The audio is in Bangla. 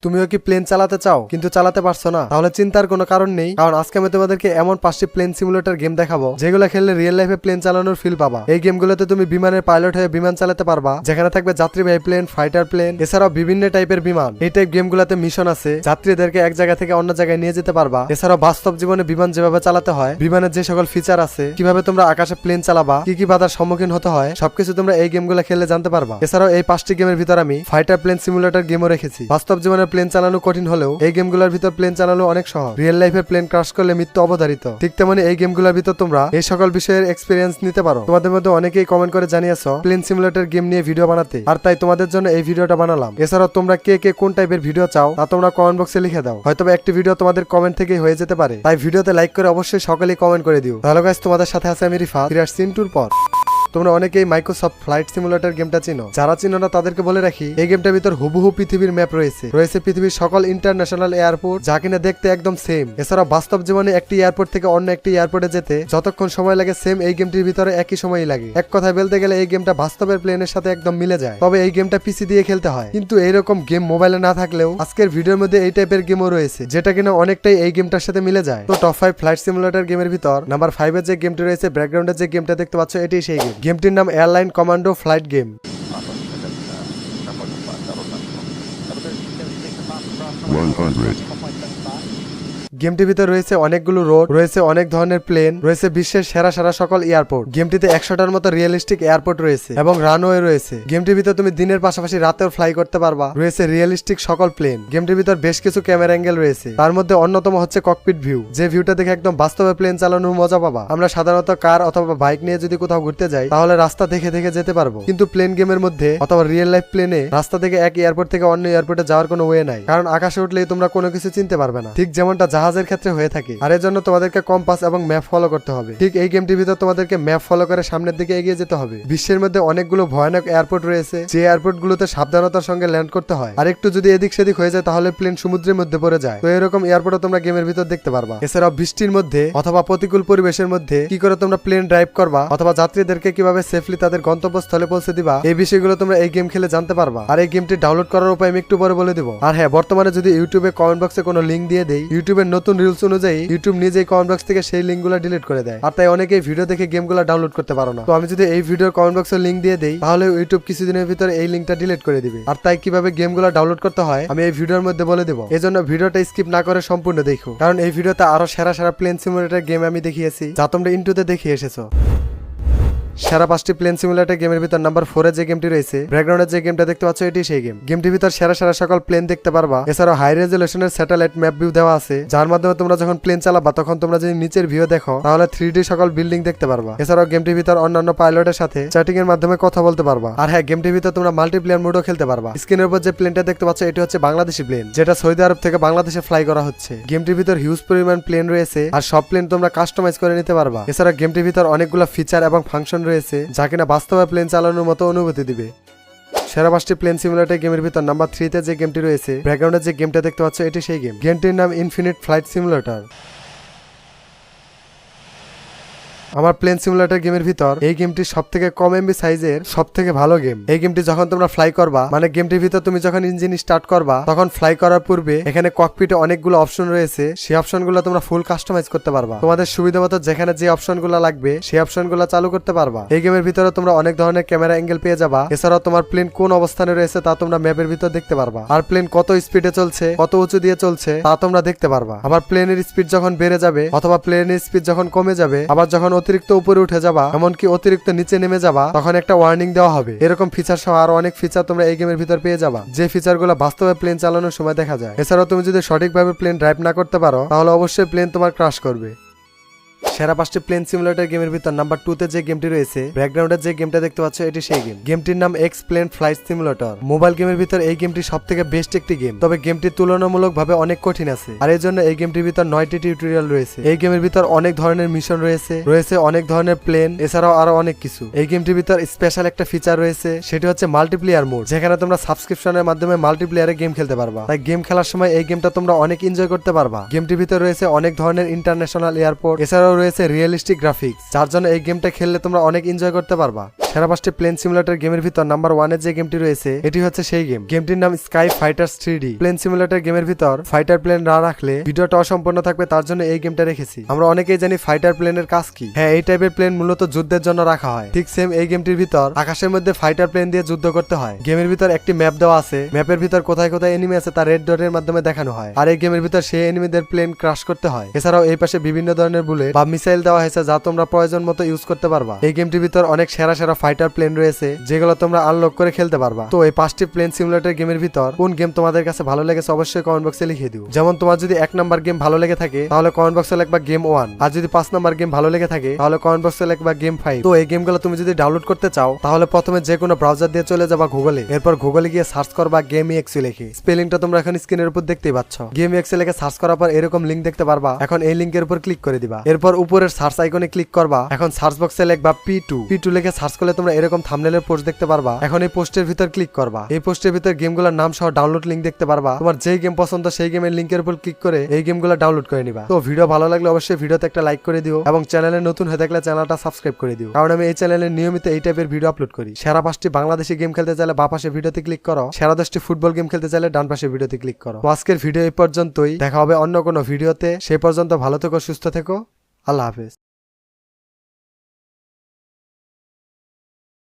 তুমিও কি প্লেন চালাতে চাও কিন্তু চালাতে পারছো না? তাহলে চিন্তার কোনো কারণ নেই, কারণ আজকে আমি তোমাদেরকে এমন 5টি প্লেন সিমুলেটর গেম দেখাবো যেগুলো খেললে রিয়েল লাইফে প্লেন চালানোর ফিল পাবা। এই গেমগুলোতে তুমি বিমানের পাইলট হয়ে বিমান চালাতে পারবা, যেখানে থাকবে যাত্রীবাহী প্লেন, ফাইটার প্লেন, এছাড়াও বিভিন্ন টাইপের বিমান। এই টাইপ গেমগুলোতে মিশন আছে, যাত্রীদেরকে এক জায়গা থেকে অন্য জায়গায় নিয়ে যেতে পারবা। এছাড়াও বাস্তব জীবনে বিমান যেভাবে চালাতে হয়, বিমানের যে সকল ফিচার আছে, কিভাবে তোমরা আকাশে প্লেন চালাবা, কি কি বাধার সম্মুখীন হতে হয়, সবকিছু তোমরা এই গেমগুলো খেললে জানতে পারবা। এছাড়াও এই 5টি গেমের ভিতর আমি ফাইটার প্লেন সিমুলেটর গেমও রেখেছি। বাস্তব জীবনে প্লেন চালানো কঠিন হলেও এই গেমগুলোর ভিতর প্লেন চালানো অনেক সহজ। রিয়েল লাইফে প্লেন ক্রাশ করলে মৃত্যু অবধারিত। ঠিক তেমনি এই গেমগুলোর ভিতর তোমরা এই সকল বিষয়ের এক্সপিরিয়েন্স নিতে পারো। তোমাদের মধ্যে অনেকেই কমেন্ট করে জানিয়েছো প্লেন সিমুলেটর গেম নিয়ে ভিডিও বানাতে, আর তাই তোমাদের জন্য এই ভিডিওটা বানালাম। এছাড়াও তোমরা কে কে কোন টাইপের ভিডিও চাও তা তোমরা কমেন্ট বক্সে লিখে দাও, হয়তো একটি ভিডিও তোমাদের কমেন্ট থেকেই হয়ে যেতে পারে। তাই ভিডিওতে লাইক করে অবশ্যই সকলেই কমেন্ট করে দিও। তাহলে গাইস, তোমাদের সাথে আছে আমি রিফাত। ফিরে আসছি ইন্টুর পর। তোমরা অনেকেই মাইক্রোসফট ফ্লাইট সিমুলেটর গেমটা চিনো, যারা চিনো না তাদেরকে বলে রাখি এই গেমটার ভিতর হুবহু পৃথিবীর ম্যাপ রয়েছে পৃথিবীর সকল ইন্টারন্যাশনাল এয়ারপোর্ট, যা কিনা দেখতে একদম সেম। এছাড়া বাস্তব জীবনে একটি এয়ারপোর্ট থেকে অন্য একটি এয়ারপোর্টে যেতে যতক্ষণ সময় লাগে সেম এই গেমটির ভিতরে একই সময়ই লাগে। এক কথায় বলতে গেলে এই গেমটা বাস্তবের প্লেনের সাথে একদম মিলে যায়। তবে এই গেমটা পিসি দিয়ে খেলতে হয়, কিন্তু এইরকম গেম মোবাইলে না থাকলেও আজকের ভিডিওর মধ্যে এই টাইপের গেমও রয়েছে, যেটা কিনা অনেকটাই এই গেমটার সাথে মিলে যায়। তো টপ 5 ফ্লাইট সিমুলেটর গেমের ভিতর নাম্বার 5 এর যে গেমটি রয়েছে, ব্যাকগ্রাউন্ডে যে গেমটা দেখতে পাচ্ছ, এটাই সেই গেম। গেমটির নাম এয়ারলাইন কমান্ডো ফ্লাইট গেম। 100. গেমটির ভিতরে রয়েছে অনেকগুলো রোড, রয়েছে অনেক ধরনের প্লেন, রয়েছে বিশ্বের সেরা সেরা সকল এয়ারপোর্ট। গেমটিতে 100টার মতো রিয়েলিস্টিক এয়ারপোর্ট রয়েছে এবং রানওয়ে রয়েছে। গেমটির ভিতর তুমি দিনের পাশাপাশি রাতেও ফ্লাই করতে পারবা। রয়েছে রিয়েলিস্টিক সকল প্লেন। গেমটির ভিতর বেশ কিছু ক্যামেরা অ্যাঙ্গেল রয়েছে, তার মধ্যে অন্যতম হচ্ছে ককপিট ভিউ, যে ভিউটা দেখে একদম বাস্তবে প্লেন চালানোর মজা পাবা। আমরা সাধারণত কার অথবা বাইক নিয়ে যদি কোথাও ঘুরতে যাই তাহলে রাস্তা দেখে দেখে যেতে পারবো, কিন্তু প্লেন গেমের মধ্যে অথবা রিয়েল লাইফ প্লেনে রাস্তা থেকে এক এয়ারপোর্ট থেকে অন্য এয়ারপোর্টে যাওয়ার কোনো ওয়ে নাই, কারণ আকাশে উঠলেই তোমরা কোনো কিছু চিনতে পারবে না, ঠিক যেমনটা জাহাজের ক্ষেত্রে হয়ে থাকে। আর এর জন্য তোমাদেরকে কম্পাস এবং ম্যাপ ফলো করতে হবে। ঠিক এই গেমটির ভিতর তোমাদেরকে ম্যাপ ফলো করে সামনের দিকে এগিয়ে যেতে হবে। বিশ্বের মধ্যে অনেকগুলো ভয়ানক এয়ারপোর্ট রয়েছে, যে এয়ারপোর্ট গুলোতে সাবধানতার সঙ্গে ল্যান্ড করতে হয়, আর একটু যদি এদিক সেদিক হয়ে যায় তাহলে প্লেন সমুদ্রের মধ্যে পড়ে যায়। তো এরকম এয়ারপোর্টও তোমরা গেমের ভিতর দেখতে পারবা। এছাড়াও বৃষ্টির মধ্যে অথবা প্রতিকূল পরিবেশের মধ্যে কি করে তোমরা প্লেন ড্রাইভ করবা অথবা যাত্রীদেরকে কিভাবে সেফলি তাদের গন্তব্যস্থলে পৌঁছে দিবা, এই বিষয়গুলো তোমরা এই গেম খেলে জানতে পারবা। আর এই গেমটি ডাউনলোড করার উপায় আমি একটু পরে বলে দিব। আর হ্যাঁ, বর্তমানে যদি ইউটিউবে কমেন্ট বক্সে কোনো লিঙ্ক দিয়ে দেই, ইউটিউবের নতুন রুলস অনুযায়ী ইউটিউব নিজেই কমেন্ট বক্স থেকে সেই লিঙ্কগুলো ডিলিট করে দেয়, আর তাই অনেকেই ভিডিও দেখে গেমগুলো ডাউনলোড করতে পারো না। তো আমি যদি এই ভিডিওর কমেন্ট বক্সে লিঙ্ক দিয়ে দেই তাহলে ইউটিউব কিছুদিনের ভিতরে এই লিঙ্কটা ডিলিট করে দিবে। আর তাই কিভাবে গেমগুলো ডাউনলোড করতে হয় আমি এই ভিডিওর মধ্যে বলে দেবো। এজন্য ভিডিওটা স্কিপ না করে সম্পূর্ণ দেখো, কারণ এই ভিডিওতে আরো সেরা সেরা প্লেন সিমুলেটর গেম আমি দেখিয়েছি, যা তোমরা ইন্টুতে দেখে এসেছো। সেরা 5টি প্লেন সিমুলেটর গেমের ভিতর নাম্বার 4 এ যে গেমটি রয়েছে, ব্যাকগ্রাউন্ডে যে গেমটা দেখতে পাচ্ছ, এটি সেই গেম। গেমটির ভিতর সেরা সেরা সকল প্লেন দেখতে পারবা। এছাড়াও হাই রেজুলেশনের স্যাটেলাইট ম্যাপ ভিউ দেওয়া আছে, যার মাধ্যমে তোমরা যখন প্লেন চালাবা তখন তোমরা যদি নিচের ভিউ দেখো তাহলে 3D সকল বিল্ডিং দেখতে পারবা। এছাড়াও গেমটির ভিতর অন্যান্য পাইলটের সাথে চ্যাটিং এর মাধ্যমে কথা বলতে পারবা। আর হ্যাঁ, গেমটির ভিতর তোমরা মাল্টিপ্লেয়ার মোডও খেলতে পারবা। স্ক্রিনের উপর যে প্লেনটা দেখতে পাচ্ছ, এটি হচ্ছে বাংলাদেশি প্লেন, যেটা সৌদি আরব থেকে বাংলাদেশে ফ্লাই করা হচ্ছে। গেমটির ভিতর হিউজ পরিমাণ প্লেন রয়েছে, আর সব প্লেন তোমরা কাস্টমাইজ করে নিতে পারবা। এছাড়া গেমটির ভিতর অনেকগুলো ফিচার এবং ফাংশন রয়েছে, যা কিনা বাস্তবে প্লেন চালানোর মতো অনুভূতি দিবে। সেরা 5টি প্লেন সিমুলেটর গেমের ভিতর নাম্বার 3 তে যে গেমটি রয়েছে, ব্যাকগ্রাউন্ডে যে গেমটা দেখতে পাচ্ছ, এটি সেই গেম। গেমটির নাম ইনফিনিট ফ্লাইট সিমুলেটর। আমার প্লেন সিমুলেটর গেমের ভিতর এই গেমটি সবথেকে কম এমবি সাইজের সবথেকে ভালো গেম। এই গেমটি যখন তোমরা ফ্লাই করবা, মানে গেমটির ভিতর তুমি যখন ইঞ্জিন স্টার্ট করবা তখন ফ্লাই করার পূর্বে এখানে ককপিটে অনেকগুলো অপশন রয়েছে, সেই অপশনগুলো তোমরা ফুল কাস্টমাইজ করতে পারবা। তোমাদের সুবিধা মতো যেখানে যে অপশনগুলো লাগবে সেই অপশনগুলো চালু করতে পারবা। এই গেমের ভিতরে তোমরা অনেক ধরনের ক্যামেরা অ্যাঙ্গেল পেয়ে যাবা। এছাড়াও তোমার প্লেন কোন অবস্থানে রয়েছে তা তোমরা ম্যাপের ভিতর দেখতে পারবা। আর প্লেন কত স্পিডে চলছে, কত উঁচু দিয়ে চলছে তা তোমরা দেখতে পারবা। আবার প্লেনের স্পিড যখন বেড়ে যাবে অথবা প্লেনের স্পিড যখন কমে যাবে, আবার যখন অতিরিক্ত উপরে উঠে যাবা, এমনকি অতিরিক্ত নিচে নেমে যাবা, তখন একটা ওয়ার্নিং দেওয়া হবে। এরকম ফিচার সহ আরো অনেক ফিচার তোমরা এই গেমের ভিতর পেয়ে যাবা, যে ফিচারগুলো বাস্তবে প্লেন চালানোর সময় দেখা যায়। এছাড়াও তুমি যদি সঠিকভাবে প্লেন ড্রাইভ না করতে পারো তাহলে অবশ্যই প্লেন তোমার ক্রাশ করবে। সেরা 5টি প্লেন সিমুলেটর গেমের ভিতর নাম্বার 2 তে যে গেমটি রয়েছে, ব্যাকগ্রাউন্ডে যে গেমটা দেখতে পাচ্ছ, এটি সেই গেম। গেমটির নাম X plane flight simulator. Mobile গেমের ভিতর এই গেমটি সবথেকে বেস্ট একটি গেম, তবে গেমটি তুলনামূলকভাবে অনেক কঠিন আছে। আর এই জন্য এই গেমটির ভিতর 9টি টিউটোরিয়াল রয়েছে। এই গেমের ভিতর অনেক ধরনের মিশন রয়েছে অনেক ধরনের প্লেন, এছাড়াও আরো অনেক কিছু। এই গেমটির ভিতর স্পেশাল একটা ফিচার রয়েছে, সেটি হচ্ছে মাল্টিপ্লেয়ার মোড, যেখানে তোমরা সাবস্ক্রিপশনের মাধ্যমে মাল্টিপ্লেয়ারে গেম খেলতে পারবা। তাই গেম খেলার সময় এই গেমটা তোমরা অনেক এনজয় করতে পারবা। গেমটির ভিতর রয়েছে অনেক ধরনের ইন্টারন্যাশনাল এয়ারপোর্ট, এছাড়াও রয়েছে রিয়েলিস্টিক গ্রাফিক্স, যার জন্য এই গেমটা খেললে তোমরা অনেক এনজয় করতে পারবা। সেরা 5টি প্লেন সিমুলেটর গেমের ভিতর নাম্বার 1 এর যে গেমটি রয়েছে এটি হচ্ছে সেই গেম। গেমটির নাম sky fighters 3D। Plane simulator গেমের ভিতর ফাইটার প্লেন না রাখলে ভিডিওটা অসম্পূর্ণ থাকবে, তার জন্য এই গেমটা রেখেছি। আমরা অনেকেই জানি ফাইটার প্লেনের কাজ কি। হ্যাঁ, এই টাইপের প্লেন মূলত যুদ্ধের জন্য রাখা হয়। ঠিক সেম এই গেমটির ভিতর আকাশের মধ্যে ফাইটার প্লেন দিয়ে যুদ্ধ করতে হয়। গেমের ভিতর একটি ম্যাপ দেওয়া আছে, ম্যাপের ভিতর কোথায় কোথায় এনিমি আছে তা রেড ডটের মাধ্যমে দেখানো হয়। আর এই গেমের ভিতর সেই এনিমিদের প্লেন ক্রাশ করতে হয়। এছাড়াও এই পাশে বিভিন্ন ধরনের বুলেট বা মিসাইল দেওয়া হয়েছে যা তোমরা প্রয়োজন মতো ইউজ করতে পারবা। এই গেমটির ভিতর অনেক সেরা সেরা ফাইটার প্লেন রয়েছে যেগুলো তোমরা আনলক করে খেলতে পারবা। তো এই 5টি প্লেন সিমুলেটর গেমের ভিতর কোন গেম তোমাদের কাছে ভালো লেগেছে অবশ্যই কমেন্ট বক্সে লিখে দিও। যেমন তোমার যদি 1 নাম্বার গেম ভালো লেগে থাকে তাহলে কমেন্ট বক্সে লিখবা গেম 1, আর যদি 5 নাম্বার গেম ভালো লেগে থাকে তাহলে কমেন্ট বক্সে লিখবা গেম 5। তো এই গেমগুলো তুমি যদি ডাউনলোড করতে চাও তাহলে প্রথমে যে কোনো ব্রাউজার দিয়ে চলে যাবা গুগলে, এরপর গুগলে গিয়ে সার্চ করবা গেম এক্স লিখে। স্পেলিংটা তোমরা এখন স্ক্রিনের উপর দেখতেই পাচ্ছ। গেম এক্স লিখে সার্চ করার পর এরকম লিংক দেখতে পারবা। এখন এই লিংকের উপর ক্লিক করে দিবা, এরপর উপরের সার্চ আইকনে ক্লিক করবা। এখন সার্চ বক্সে লিখবা P2 লিখে সার্চ করলে তোমরা এরকম থাম্বনেলের পোস্ট দেখতে পারবা। এখন এই পোস্টের ভিতর ক্লিক করবা, এই পোস্টের ভিতর গেমগুলোর নাম সহ ডাউনলোড লিংক দেখতে পারবা। তোমার যেই গেম পছন্দ সেই গেমের লিংকের উপর ক্লিক করে এই গেমগুলো ডাউনলোড করে নিবা। তো ভিডিও ভালো লাগলে অবশ্যই ভিডিওতে একটা লাইক করে দিও এবং চ্যানেলে নতুন হয়ে থাকলে চ্যানেলটা সাবস্ক্রাইব করে দিও, কারণ আমি এই চ্যানেলে নিয়মিত এই টাইপের ভিডিও আপলোড করি। সেরা 5টি বাংলাদেশি গেম খেলতে চাইলে বাঁ পাশে ভিডিওতে ক্লিক করো, সেরা 10টি ফুটবল গেম খেলতে চাইলে ডান পাশে ভিডিওতে ক্লিক করো। তো আজকের ভিডিও এই পর্যন্তই, দেখা হবে অন্য কোনো ভিডিওতে। সেই পর্যন্ত ভালো থেকো, সুস্থ থেকো, আল্লাহ হাফেজ।